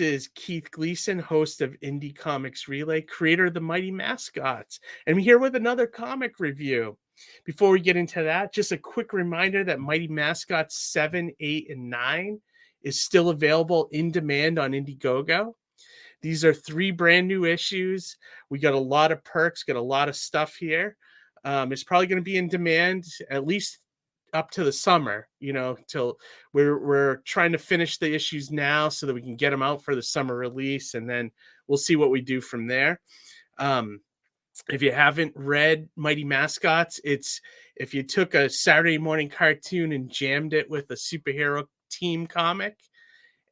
is Keith Gleason, host of Indie Comics Relay, creator of the Mighty Mascots. And I'm here with another comic review. Before we get into that, just a quick reminder that Mighty Mascots 7, 8, and 9 is still available in demand on Indiegogo. These are 3 brand new issues. We got a lot of perks, got a lot of stuff here. It's probably going to be in demand at least up to the summer, till we're trying to finish the issues now so that we can get them out for the summer release, and then we'll see what we do from there. If you haven't read Mighty Mascots, it's if you took a Saturday morning cartoon and jammed it with a superhero team comic,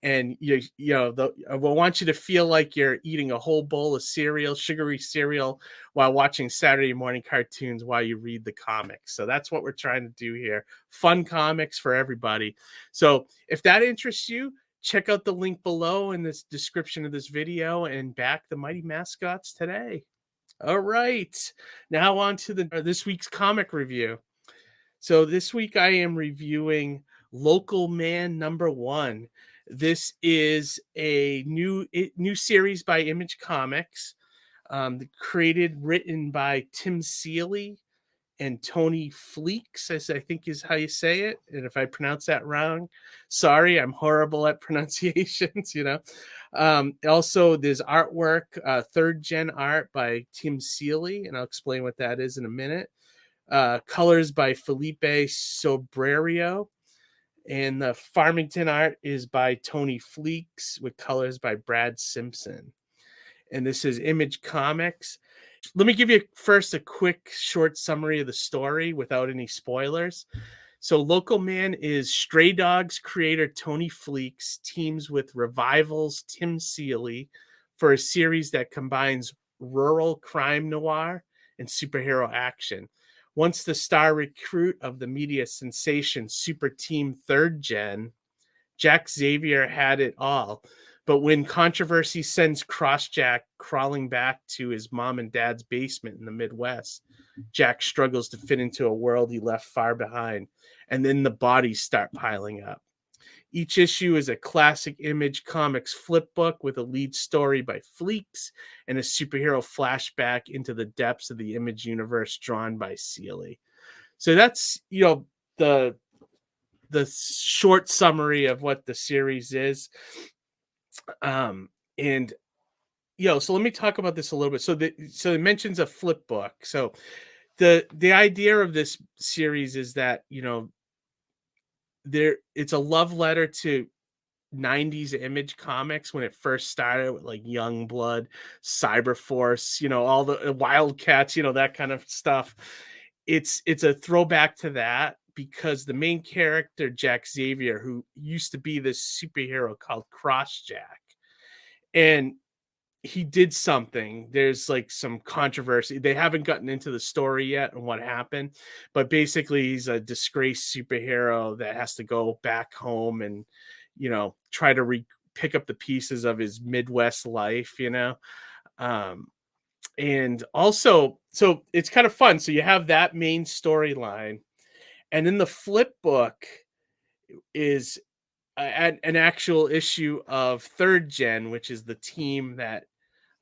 and I want you to feel like you're eating a whole bowl of cereal, sugary cereal, while watching Saturday morning cartoons while you read the comics. So that's what we're trying to do here. Fun comics for everybody. So if that interests you, check out the link below in this description of this video and back the Mighty Mascots today. All right, now on to this week's comic review. So this week I am reviewing Local Man #1. This is a new series by Image Comics, written by Tim Seeley and Tony Fleecs, as I think is how you say it. And if I pronounce that wrong, sorry, I'm horrible at pronunciations, Also, there's artwork, third gen art by Tim Seeley, and I'll explain what that is in a minute. Colors by Felipe Sobrario. And the Farmington art is by Tony Fleecs with colors by Brad Simpson. And this is Image Comics. Let me give you first a quick short summary of the story without any spoilers. So Local Man is Stray Dogs creator Tony Fleecs teams with Revival's Tim Seeley for a series that combines rural crime noir and superhero action. Once the star recruit of the media sensation Super Team Third Gen, Jack Xavier had it all. But when controversy sends Crossjack crawling back to his mom and dad's basement in the Midwest, Jack struggles to fit into a world he left far behind. And then the bodies start piling up. Each issue is a classic Image Comics flip book with a lead story by Fleecs and a superhero flashback into the depths of the Image universe drawn by Seeley. So that's, the short summary of what the series is. So let me talk about this a little bit. So it mentions a flip book. So the idea of this series is that, it's a love letter to 90s Image Comics when it first started with like Youngblood, Cyberforce, all the Wildcats, that kind of stuff. It's a throwback to that because the main character, Jack Xavier, who used to be this superhero called Crossjack, and he did something. There's like some controversy. They haven't gotten into the story yet and what happened, but basically he's a disgraced superhero that has to go back home and, try to pick up the pieces of his Midwest life, and also, so it's kind of fun. So you have that main storyline, and then the flip book is an actual issue of Third Gen, which is the team that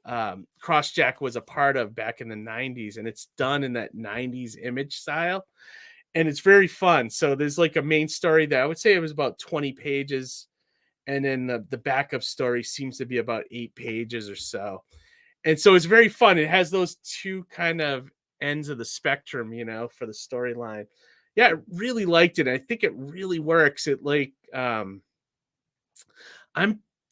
Crossjack was a part of back in the 90s, and it's done in that 90s Image style, and it's very fun. So there's like a main story that I would say it was about 20 pages, and then the backup story seems to be about 8 pages or so. And so it's very fun. It has those two kind of ends of the spectrum, for the storyline. Yeah, I really liked it. I think it really works. I'm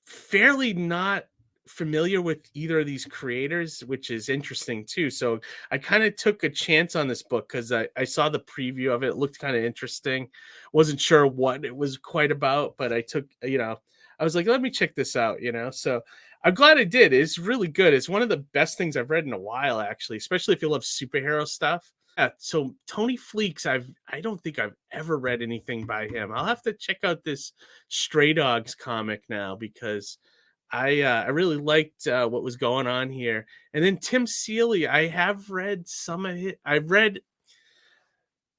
fairly not familiar with either of these creators, which is interesting too. So I kind of took a chance on this book because I saw the preview of it. It looked kind of interesting. Wasn't sure what it was quite about, but I took, I was like, let me check this out, So I'm glad I did. It's really good. It's one of the best things I've read in a while, actually, especially if you love superhero stuff. Yeah, so Tony Fleecs, I don't think I've ever read anything by him. I'll have to check out this Stray Dogs comic now because I really liked what was going on here. And then Tim Seeley, I have read some of it. I've read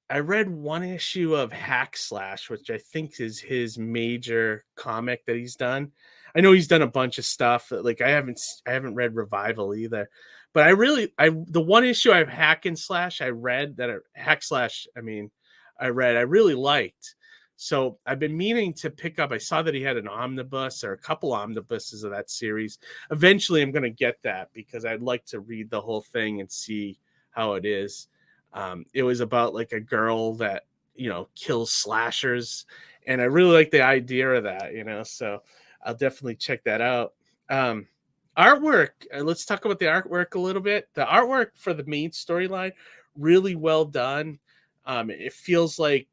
I read one issue of Hack Slash, which I think is his major comic that he's done. I know he's done a bunch of stuff. Like I haven't read Revival either, but I the one issue of Hack and Slash I read that Hack Slash I really liked. So I've been meaning to pick up. I saw that he had an omnibus or a couple omnibuses of that series. Eventually, I'm going to get that because I'd like to read the whole thing and see how it is. It was about like a girl that kills slashers, and I really like the idea of that. So I'll definitely check that out. Artwork. Let's talk about the artwork a little bit. The artwork for the main storyline really well done. It feels like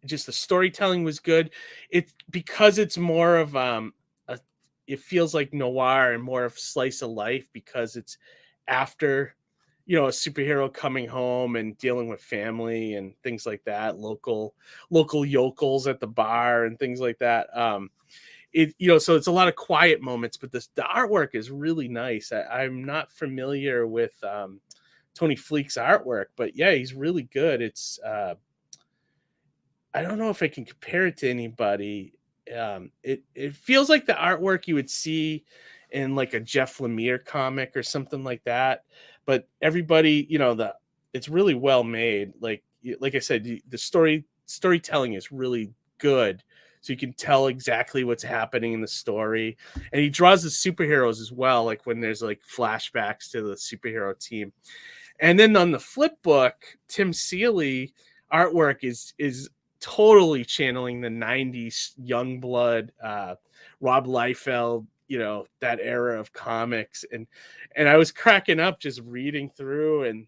just the storytelling was good. It because it's more of it feels like noir and more of slice of life because it's after a superhero coming home and dealing with family and things like that, local yokels at the bar and things like that. So it's a lot of quiet moments, but the artwork is really nice. I'm not familiar with Tony Fleecs artwork, but yeah, he's really good. It's I don't know if I can compare it to anybody. It feels like the artwork you would see in like a Jeff Lemire comic or something like that. But everybody, it's really well made. Like I said, the storytelling is really good, so you can tell exactly what's happening in the story. And he draws the superheroes as well, like when there's like flashbacks to the superhero team. And then on the flip book, Tim Seeley artwork is totally channeling the 90s young blood, Rob Liefeld, that era of comics. And I was cracking up just reading through and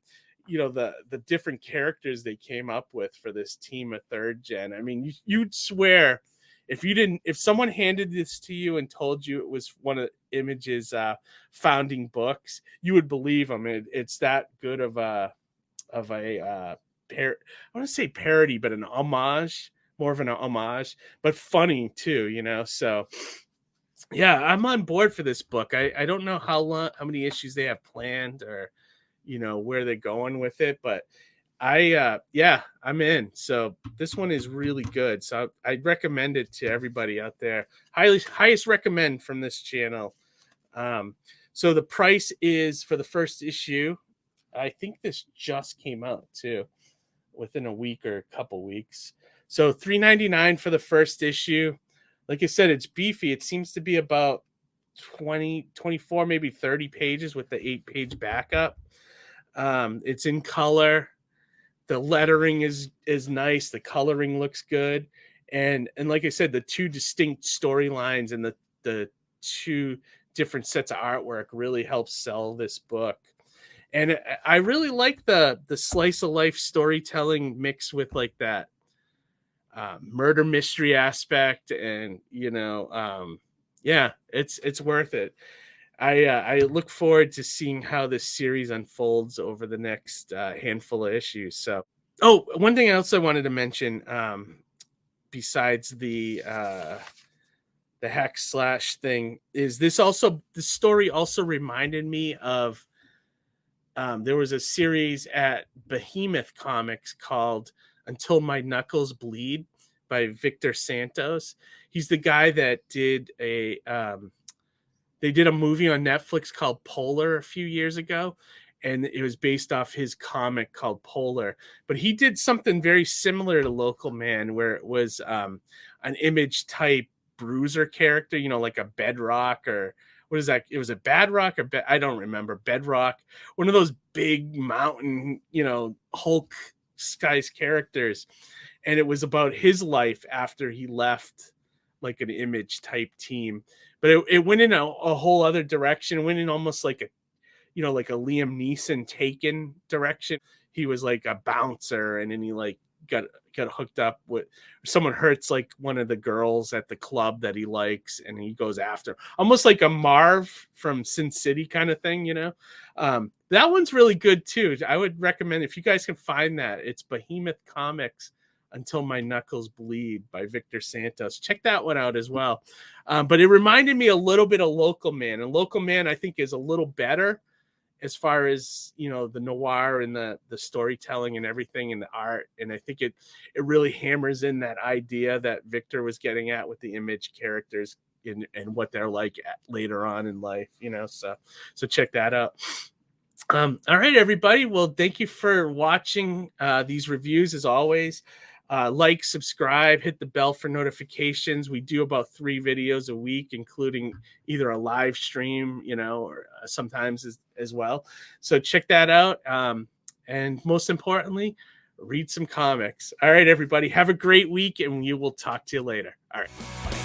the different characters they came up with for this team of third gen. I mean, you'd swear if someone handed this to you and told you it was one of Image's founding books, you would believe them. It's that good of a I want to say parody, but an homage, more of an homage, but funny too, so yeah, I'm on board for this book. I don't know how many issues they have planned or where they're going with it, but I'm in. So this one is really good. So I'd recommend it to everybody out there. Highest recommend from this channel. So the price is for the first issue. I think this just came out too, within a week or a couple weeks. So $3.99 for the first issue. Like I said, it's beefy. It seems to be about 20, 24, maybe 30 pages with the 8-page backup. It's in color. The lettering is nice. The coloring looks good. And like I said, the two distinct storylines and the two different sets of artwork really helps sell this book. And I really like the slice of life storytelling mixed with like that murder mystery aspect, and it's worth it. I look forward to seeing how this series unfolds over the next handful of issues. So, one thing else I wanted to mention, besides the Hack Slash thing, is the story also reminded me of. There was a series at Behemoth Comics called Until My Knuckles Bleed by Victor Santos. He's the guy that did they did a movie on Netflix called Polar a few years ago, and it was based off his comic called Polar. But he did something very similar to Local Man, where it was an Image type bruiser character, like a Bedrock or what is that? It was a Badrock or I don't remember. Bedrock, one of those big mountain, Hulk skies characters. And it was about his life after he left like an Image type team. But it went in a whole other direction. It went in almost like like a Liam Neeson Taken direction. He was like a bouncer, and then he like got hooked up with someone, hurts like one of the girls at the club that he likes, and he goes after, almost like a Marv from Sin City kind of thing. That one's really good too. I would recommend, if you guys can find that, it's Behemoth Comics Until My Knuckles Bleed by Victor Santos. Check that one out as well. But it reminded me a little bit of Local Man, and Local Man I think is a little better as far as, you know, the noir and the storytelling and everything and the art. And I think it really hammers in that idea that Victor was getting at with the Image characters and what they're like later on in life, you know. So check that out. All right, everybody. Well, thank you for watching these reviews as always. Like, subscribe, hit the bell for notifications. We do about 3 videos a week, including either a live stream, you know, or sometimes as well. So check that out. And most importantly, read some comics. All right, everybody. Have a great week, and we will talk to you later. All right. Bye.